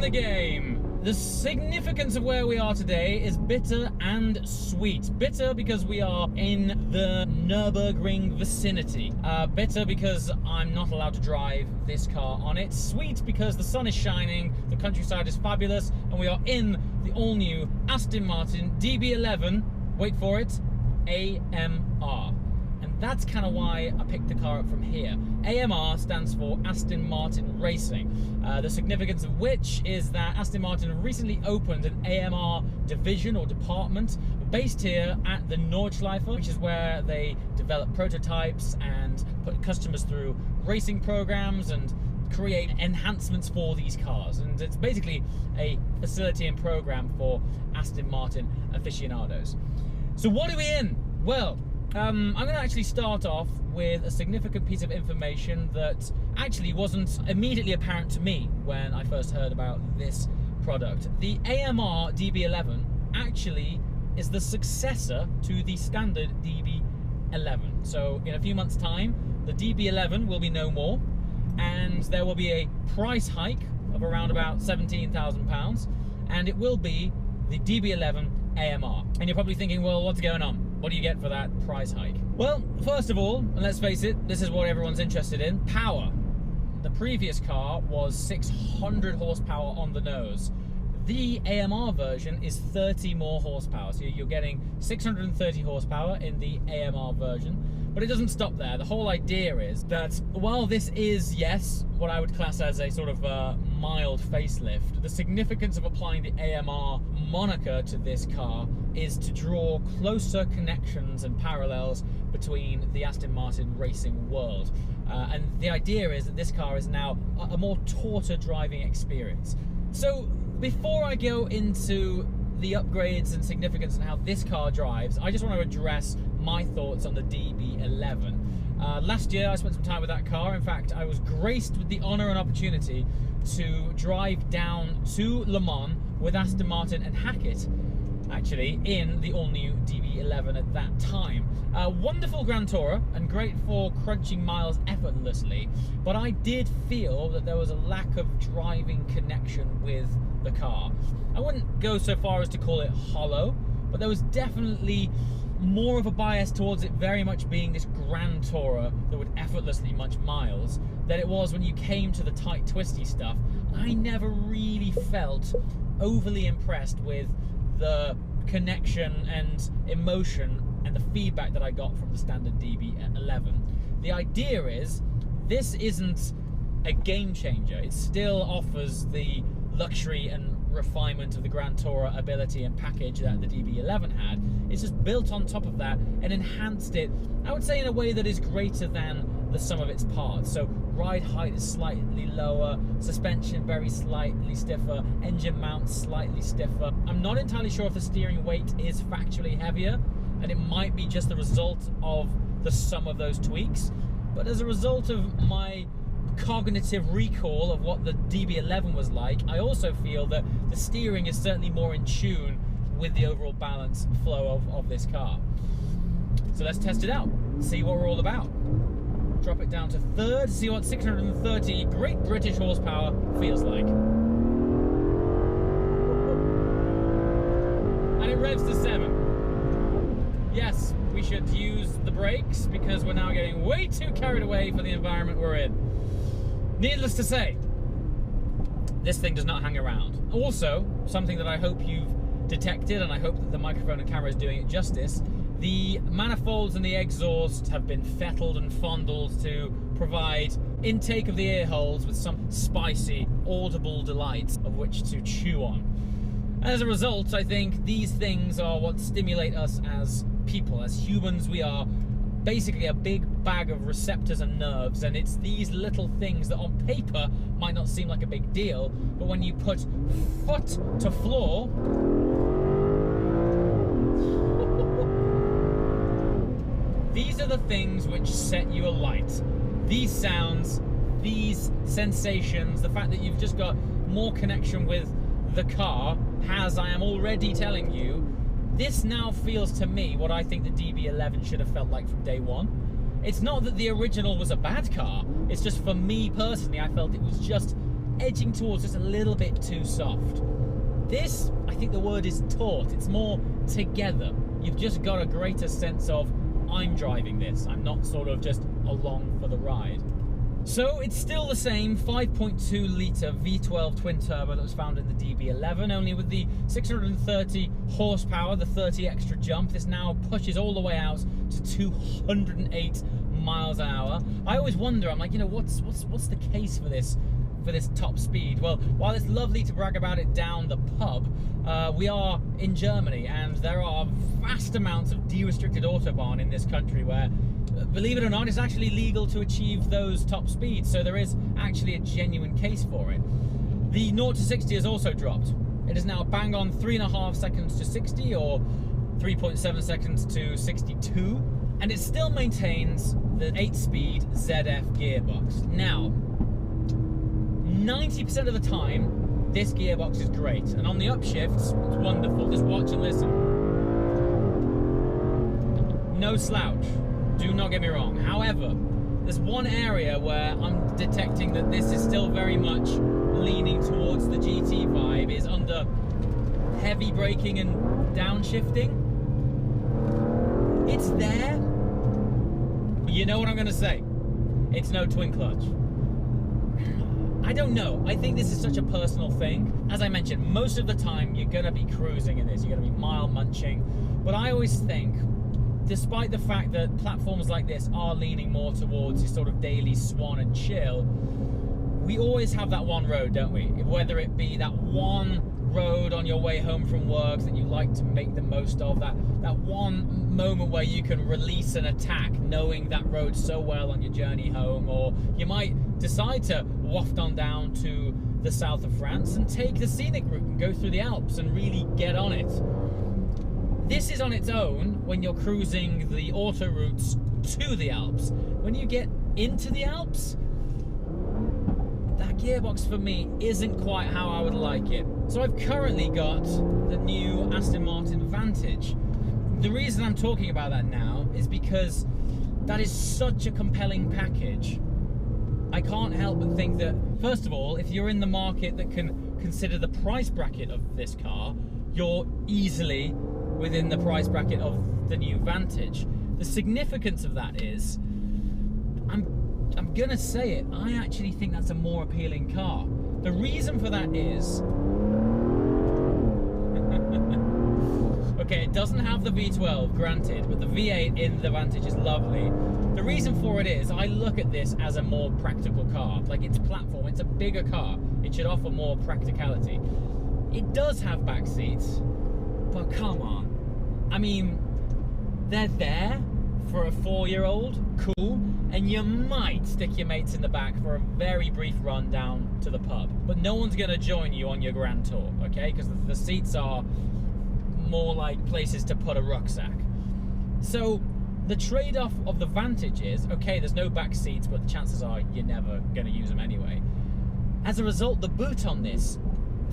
in the game. The significance of where we are today is bitter and sweet. Bitter because we are in the Nürburgring vicinity. Bitter because I'm not allowed to drive this car on it. Sweet because the sun is shining, the countryside is fabulous, and we are in the all-new Aston Martin DB11, wait for it, AMR. And that's kind of why I picked the car up from here. AMR stands for Aston Martin Racing. The significance of which is that Aston Martin recently opened an AMR division or department based here at the Nordschleife, which is where they develop prototypes and put customers through racing programs and create enhancements for these cars. And it's basically a facility and program for Aston Martin aficionados. So what are we in? Well, I'm going to actually start off with a significant piece of information that actually wasn't immediately apparent to me when I first heard about this product. The AMR DB11 actually is the successor to the standard DB11. So in a few months' time, the DB11 will be no more, and there will be a price hike of around about £17,000, and it will be the DB11 AMR. And you're probably thinking, well, what's going on? What do you get for that price hike? Well, first of all, and let's face it, this is what everyone's interested in, power. The previous car was 600 horsepower on the nose. The AMR version is 30 more horsepower. So you're getting 630 horsepower in the AMR version. But it doesn't stop there. The whole idea is that while this is, yes, what I would class as a sort of mild facelift, the significance of applying the AMR moniker to this car is to draw closer connections and parallels between the Aston Martin racing world. And the idea is that this car is now a more tauter driving experience. So before I go into the upgrades and significance and how this car drives, I just want to address my thoughts on the DB11. Last year I spent some time with that car. In fact, I was graced with the honor and opportunity to drive down to Le Mans with Aston Martin and Hackett, actually, in the all-new DB11 at that time. Wonderful Grand Tourer and great for crunching miles effortlessly, but I did feel that there was a lack of driving connection with the car. I wouldn't go so far as to call it hollow, but there was definitely more of a bias towards it very much being this Grand Tourer that would effortlessly munch miles than it was when you came to the tight, twisty stuff. I never really felt overly impressed with the connection and emotion and the feedback that I got from the standard DB11. The idea is, this isn't a game changer. It still offers the luxury and refinement of the Grand Tourer ability and package that the DB11 had. It's just built on top of that and enhanced it, I would say, in a way that is greater than the sum of its parts. So ride height is slightly lower, suspension very slightly stiffer, engine mount slightly stiffer. I'm not entirely sure if the steering weight is factually heavier, and it might be just the result of the sum of those tweaks. But as a result of my cognitive recall of what the DB11 was like, I also feel that the steering is certainly more in tune with the overall balance and flow of this car. So let's test it out, see what we're all about. Drop it down to third, see what 630 Great British horsepower feels like. And it revs to 7. Yes, we should use the brakes because we're now getting way too carried away for the environment we're in. Needless to say, this thing does not hang around. Also, something that I hope you've detected, and I hope that the microphone and camera is doing it justice, the manifolds and the exhaust have been fettled and fondled to provide intake of the ear holes with some spicy, audible delights of which to chew on. As a result, I think these things are what stimulate us as people. As humans, we are basically a big bag of receptors and nerves, and it's these little things that on paper might not seem like a big deal, but when you put foot to floor, these are the things which set you alight. These sounds, these sensations, the fact that you've just got more connection with the car has, I am already telling you, this now feels to me what I think the DB11 should have felt like from day one. It's not that the original was a bad car, it's just for me personally, I felt it was just edging towards just a little bit too soft. This, I think the word is taut. It's more together. You've just got a greater sense of, I'm driving this. I'm not sort of just along for the ride. So it's still the same 5.2 litre V12 twin turbo that was found in the DB11, only with the 630 horsepower, the 30 extra jump. This now pushes all the way out to 208 miles an hour. I always wonder, I'm like, you know, what's the case for this top speed? Well, while it's lovely to brag about it down the pub, we are in Germany, and there are vast amounts of de-restricted autobahn in this country where, believe it or not, it's actually legal to achieve those top speeds, so there is actually a genuine case for it. The 0 to 60 has also dropped. It is now bang on 3.5 seconds to 60, or 3.7 seconds to 62, and it still maintains the 8-speed ZF gearbox. Now, 90% of the time, this gearbox is great, and on the upshifts, it's wonderful. Just watch and listen. No slouch, do not get me wrong. However, there's one area where I'm detecting that this is still very much leaning towards the GT vibe, is under heavy braking and downshifting. It's there, but you know what I'm going to say. It's no twin clutch. I don't know. I think this is such a personal thing. As I mentioned, most of the time you're going to be cruising in this. You're going to be mile munching. But I always think, despite the fact that platforms like this are leaning more towards your sort of daily swan and chill, we always have that one road, don't we? Whether it be that one road on your way home from work that you like to make the most of, that one moment where you can release an attack knowing that road so well on your journey home, or you might decide to waft on down to the south of France and take the scenic route and go through the Alps and really get on it. This is on its own when you're cruising the auto routes to the Alps. When you get into the Alps, that gearbox for me isn't quite how I would like it. So I've currently got the new Aston Martin Vantage. The reason I'm talking about that now is because that is such a compelling package. I can't help but think that, first of all, if you're in the market that can consider the price bracket of this car, you're easily within the price bracket of the new Vantage. The significance of that is, I'm gonna say it, I actually think that's a more appealing car. The reason for that is, okay, it doesn't have the V12, granted, but the V8 in the Vantage is lovely. The reason for it is, I look at this as a more practical car. Like, its platform, it's a bigger car. It should offer more practicality. It does have back seats, but come on. I mean, they're there for a 4-year-old, cool, and you might stick your mates in the back for a very brief run down to the pub. But no one's gonna join you on your grand tour, okay? Because the seats are more like places to put a rucksack. So the trade-off of the Vantage is, okay, there's no back seats, but the chances are you're never going to use them anyway. As a result, the boot on this,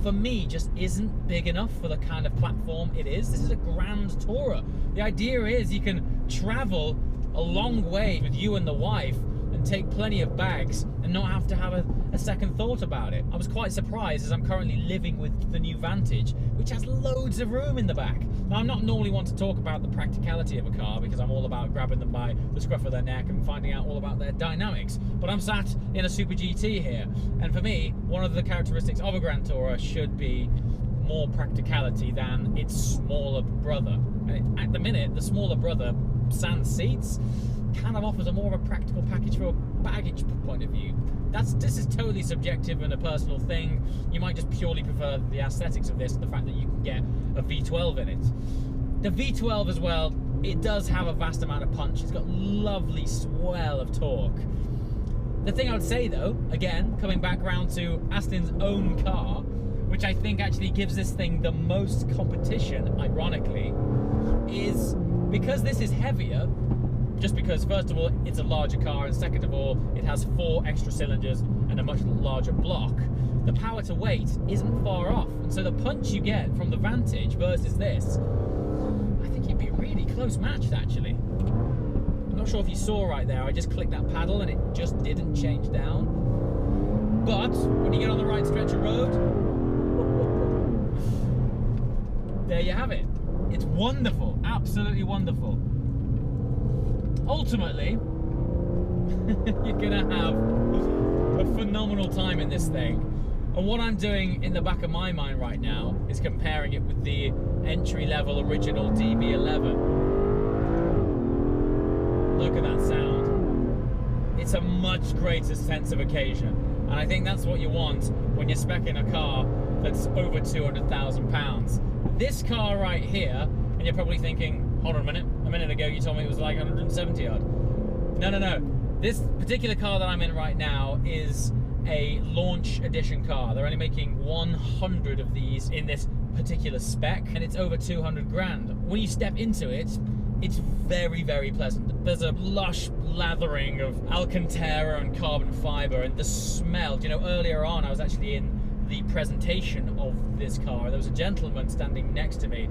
for me, just isn't big enough for the kind of platform it is. This is a grand tourer. The idea is you can travel a long way with you and the wife and take plenty of bags and not have to have a second thought about it. I was quite surprised, as I'm currently living with the new Vantage, which has loads of room in the back. Now, I'm not normally one to talk about the practicality of a car, because I'm all about grabbing them by the scruff of their neck and finding out all about their dynamics. But I'm sat in a Super GT here, and for me, one of the characteristics of a Grand Tourer should be more practicality than its smaller brother. And at the minute, the smaller brother, sans seats, kind of offers a more of a practical package from a baggage point of view. This is totally subjective and a personal thing. You might just purely prefer the aesthetics of this and the fact that you can get a V12 in it. The V12 as well, it does have a vast amount of punch. It's got lovely swell of torque. The thing I would say though, again, coming back round to Aston's own car, which I think actually gives this thing the most competition, ironically, is because this is heavier, just because, first of all, it's a larger car, and second of all, it has 4 extra cylinders and a much larger block, the power to weight isn't far off. And so the punch you get from the Vantage versus this, I think you'd be really close matched, actually. I'm not sure if you saw right there, I just clicked that paddle and it just didn't change down. but when you get on the right stretch of road, there you have it. It's wonderful, absolutely wonderful. Ultimately, you're gonna have a phenomenal time in this thing. And what I'm doing in the back of my mind right now is comparing it with the entry-level original DB11. Look at that sound. It's a much greater sense of occasion. And I think that's what you want when you're speccing a car that's over £200,000. This car right here, and you're probably thinking, hold on a minute ago you told me it was like 170 odd. No. This particular car that I'm in right now is a launch edition car. They're only making 100 of these in this particular spec, and it's over 200 grand. When you step into it, it's very, very pleasant. There's a lush lathering of Alcantara and carbon fiber, and the smell. You know, earlier on I was actually in the presentation of this car. There was a gentleman standing next to me.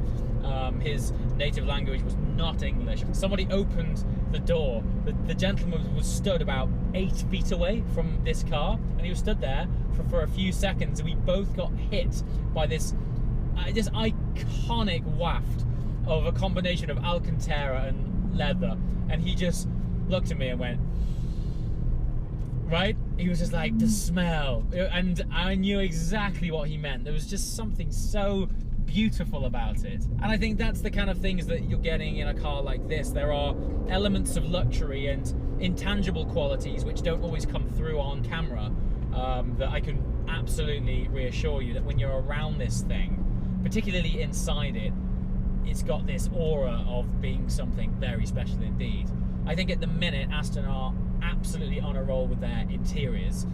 His native language was not English. Somebody opened the door. The gentleman was stood about 8 feet away from this car, and he was stood there for a few seconds, and we both got hit by this iconic waft of a combination of Alcantara and leather. And he just looked at me and went, right? He was just like, the smell. And I knew exactly what he meant. There was just something so beautiful about it. And I think that's the kind of things that you're getting in a car like this. There are elements of luxury and intangible qualities which don't always come through on camera, that I can absolutely reassure you that when you're around this thing, particularly inside it, it's got this aura of being something very special indeed. I think at the minute Aston are absolutely on a roll with their interiors.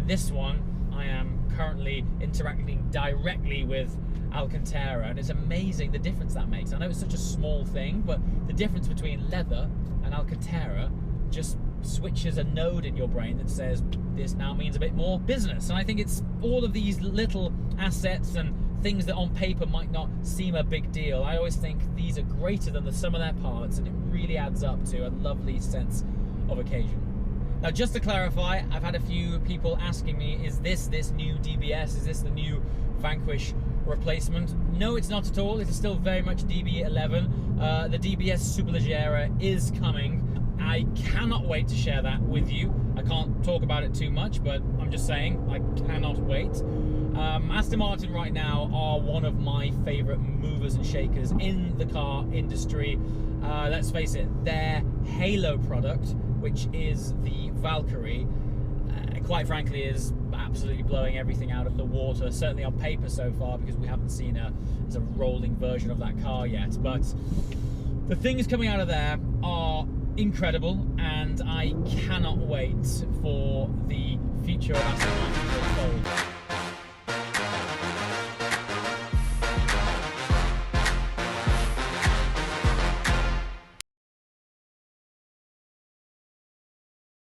This one, I am currently interacting directly with Alcantara, and it's amazing the difference that makes. I know it's such a small thing, but the difference between leather and Alcantara just switches a node in your brain that says this now means a bit more business. And I think it's all of these little assets and things that on paper might not seem a big deal. I always think these are greater than the sum of their parts, and it really adds up to a lovely sense of occasion. Now, just to clarify, I've had a few people asking me, is this new DBS? Is this the new Vanquish replacement? No, it's not at all. It's still very much DB11. The DBS Superleggera is coming. I cannot wait to share that with you. I can't talk about it too much, but I'm just saying, I cannot wait. Aston Martin right now are one of my favourite movers and shakers in the car industry. Let's face it, their Halo product, which is the Valkyrie, quite frankly is absolutely blowing everything out of the water, certainly on paper so far, because we haven't seen a rolling version of that car yet. But the things coming out of there are incredible, and I cannot wait for the future of Aston Martin to unfold.